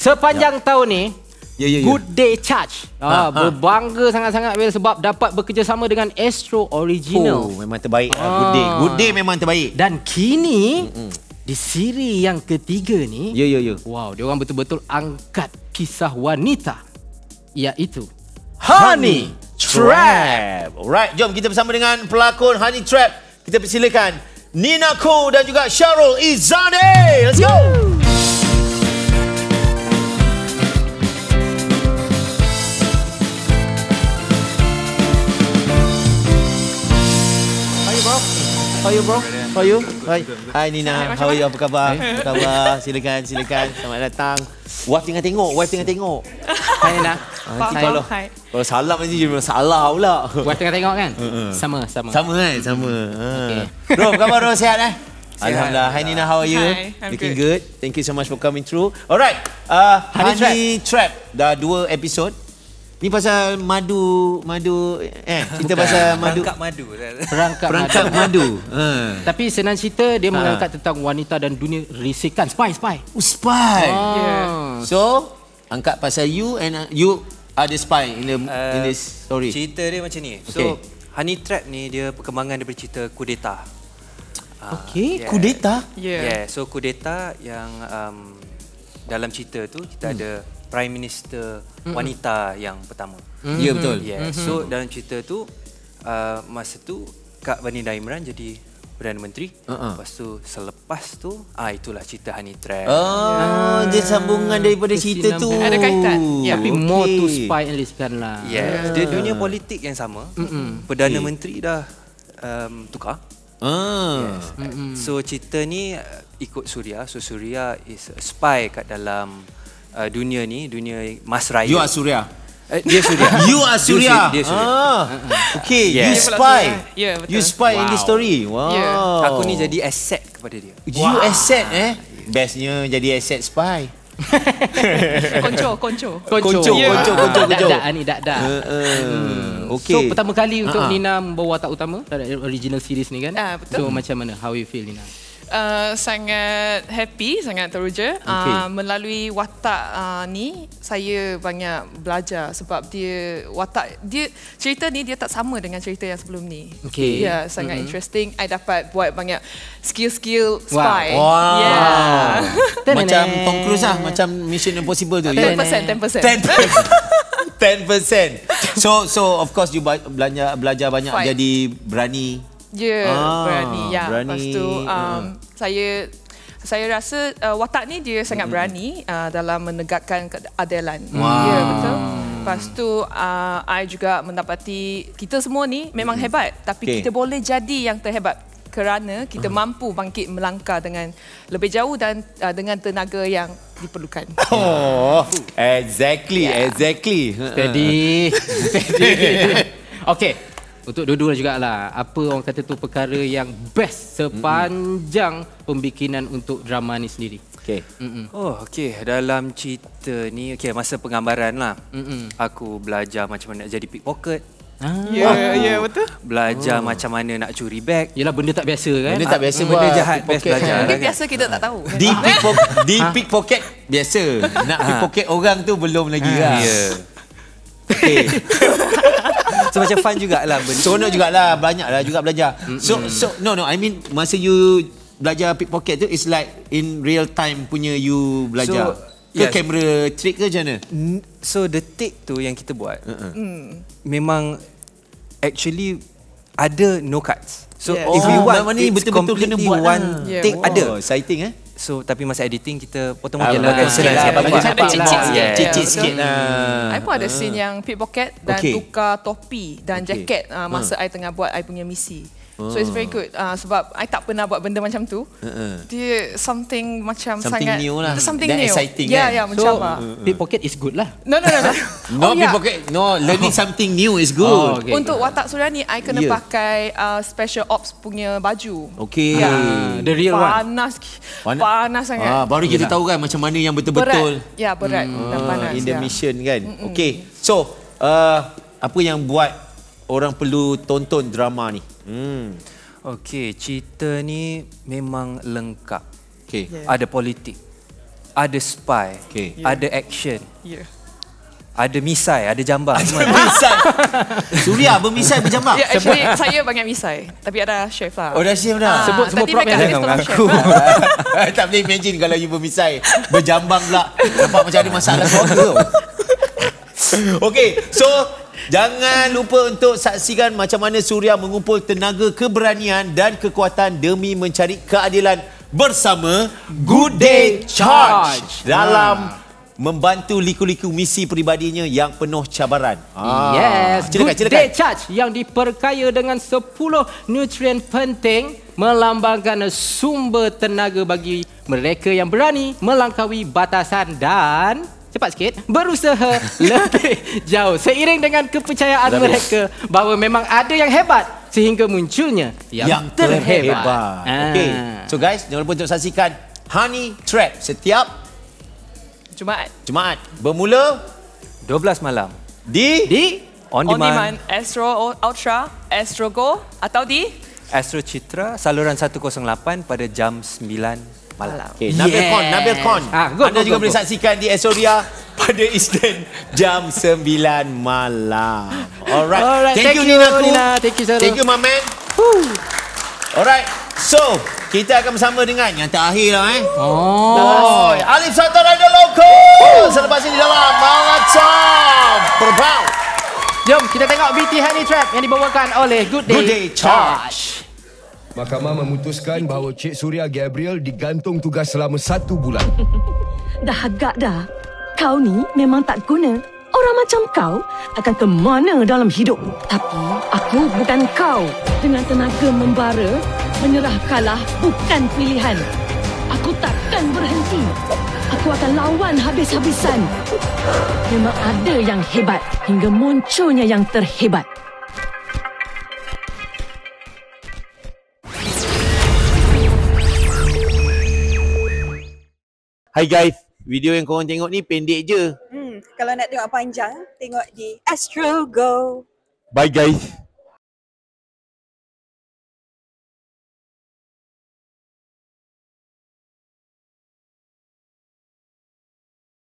Sepanjang tahun ni, Good Day Charge berbangga sangat-sangat sebab dapat bekerjasama dengan Astro Original. Memang terbaik. Good Day memang terbaik. Dan kini di siri yang ketiga ni, wow, dia orang betul-betul angkat kisah wanita, iaitu Honey Trap. Alright, jom kita bersama dengan pelakon Honey Trap. Kita persilakan Nina Ko dan juga Syarul Izzadeh. Let's go. How are you, bro? How are you? Hai Nina, how are you? Apa khabar? Apa khabar? Silakan. Selamat datang. Wife tengah tengok. Hai Nina. Kalau salam nanti jadi masalah pula. Wife tengah tengok kan? Sama. Sama. Bro, apa khabar bro? Sihat Alhamdulillah. Hi Nina, how are you? Hi, I'm Looking good. Thank you so much for coming through. Alright, Honey Trap. Dah 2 episod. Ni pasal madu cerita pasal madu. Perangkap madu. Tapi senang cerita dia mengangkat tentang wanita dan dunia risikan. Spy. Spy. So, angkat pasal you and you are the spy in this story. Cerita dia macam ni. So, Honey Trap ni dia perkembangan daripada cerita kudeta. Kudeta? So kudeta yang dalam cerita tu kita ada Prime Minister wanita yang pertama. Ya, betul. So dalam cerita tu masa tu Kak Baninda Imran jadi Perdana Menteri. Lepas tu selepas tu itulah cerita Honey Trap. Dia sambungan daripada cerita tu. Ada kaitan. Tapi more to spy and riskan lah. Dia dunia politik yang sama. Perdana Menteri dah tukar. So cerita ni ikut Suria. So Suria is a spy kat dalam dunia ni, dunia Mas Raya. You are Suria. Dia Suria. You are Suria. Dia Suria. Okay, you spy. Betul. You spy in this story. Wow. Aku ni jadi asset kepada dia. You asset Bestnya jadi asset spy. Konco. Dak. Okay. So pertama kali untuk Nina membawa watak utama dalam original series ni kan? Betul. So macam mana? How you feel, Nina? Sangat happy, sangat teruja. Melalui watak ni saya banyak belajar sebab cerita ni dia tak sama dengan cerita yang sebelum ni. Sangat interesting. I dapat buat banyak skill spy. Macam Tom Cruise macam Mission Impossible tu. 10%. 10%. So of course you belajar banyak jadi berani. Berani. Lepas tu saya rasa watak ni dia sangat berani dalam menegakkan keadilan. Betul. Lepas tu I juga mendapati kita semua ni memang hebat, tapi kita boleh jadi yang terhebat kerana kita mampu bangkit melangkah dengan lebih jauh dan dengan tenaga yang diperlukan. Exactly. Steady. Okay. Untuk dua-dua jugalah, apa orang kata tu perkara yang best sepanjang pembikinan untuk drama ni sendiri? Dalam cerita ni, masa penggambaran lah, aku belajar macam mana nak jadi pickpocket. Betul. Belajar macam mana nak curi bag. Yelah, benda tak biasa kan? Benda tak biasa, benda jahat best belajar. Mungkin biasa kita tak tahu. Di pickpocket biasa. Nak pickpocket orang tu belum lagi lah. So macam fun jugalah benda. Seronok jugalah, banyaklah juga belajar. I mean masa you belajar pickpocket tu is like in real time punya you belajar. Kamera trick ke macam mana? So the take tu yang kita buat memang actually ada no cuts. So if you want betul-betul kena buat one take ada. Exciting So tapi masa editing kita potong cicit sikit lah. I pun ada scene yang pickpocket dan tukar topi dan jaket masa I tengah buat I punya misi. So it's very good sebab I tak pernah buat benda macam tu. Dia something sangat new lah. Something new. Exciting so, pickpocket is good lah. No. Pickpocket. No, learning something new is good. Untuk watak Suria ni I kena pakai special ops punya baju. The real panas sangat. Baru kita tahu kan macam mana yang betul-betul. Berat dan panas. In the mission kan. So apa yang buat orang perlu tonton drama ni? Cerita ni memang lengkap. Ada politik. ada spy, ada action. Ada misai, ada jambang. Misai. Suria bermisai berjambang. Actually saya banyak misai, tapi ada chef lah. Oh dah chef dah. Sebut semua prop yang jangan mengaku. Tak boleh imagine kalau you bermisai berjambang pula. Nampak macam ada masalah keluarga. Okey, so jangan lupa untuk saksikan macam mana Suria mengumpul tenaga, keberanian dan kekuatan demi mencari keadilan bersama Good Day Charge dalam membantu liku-liku misi peribadinya yang penuh cabaran. Yes, Good Day Charge yang diperkaya dengan 10 nutrien penting melambangkan sumber tenaga bagi mereka yang berani melangkaui batasan dan cepat sikit berusaha lebih jauh seiring dengan kepercayaan mereka bahawa memang ada yang hebat sehingga munculnya yang terhebat. Okay, so guys, jangan lupa untuk saksikan Honey Trap setiap Jumaat bermula 12 malam di On Demand Astro Ultra, Astro Go atau di Astro Citra saluran 108 pada jam 9 malam. Okay, Nabil Con. Anda juga boleh saksikan di Astoria pada Eastern jam 9 malam. Alright. Thank you Nina. Thank you Sarah. Thank you my man. Alright. So, kita akan bersama dengan yang terakhir lah Alif Satu Rider Local. Selepas ini dalam Marathon Perbau. Jom kita tengok BT Honey Trap yang dibawakan oleh Good Day Charge. Mahkamah memutuskan bahawa Cik Suria Gabriel digantung tugas selama 1 bulan. Dah agak dah. Kau ni memang tak guna. Orang macam kau akan ke mana dalam hidup. Tapi aku bukan kau. Dengan tenaga membara, menyerah kalah bukan pilihan. Aku takkan berhenti. Aku akan lawan habis-habisan. Memang ada yang hebat hingga munculnya yang terhebat. Hai guys, video yang korang tengok ni pendek je. Kalau nak tengok panjang, tengok di Astro Go. Bye guys.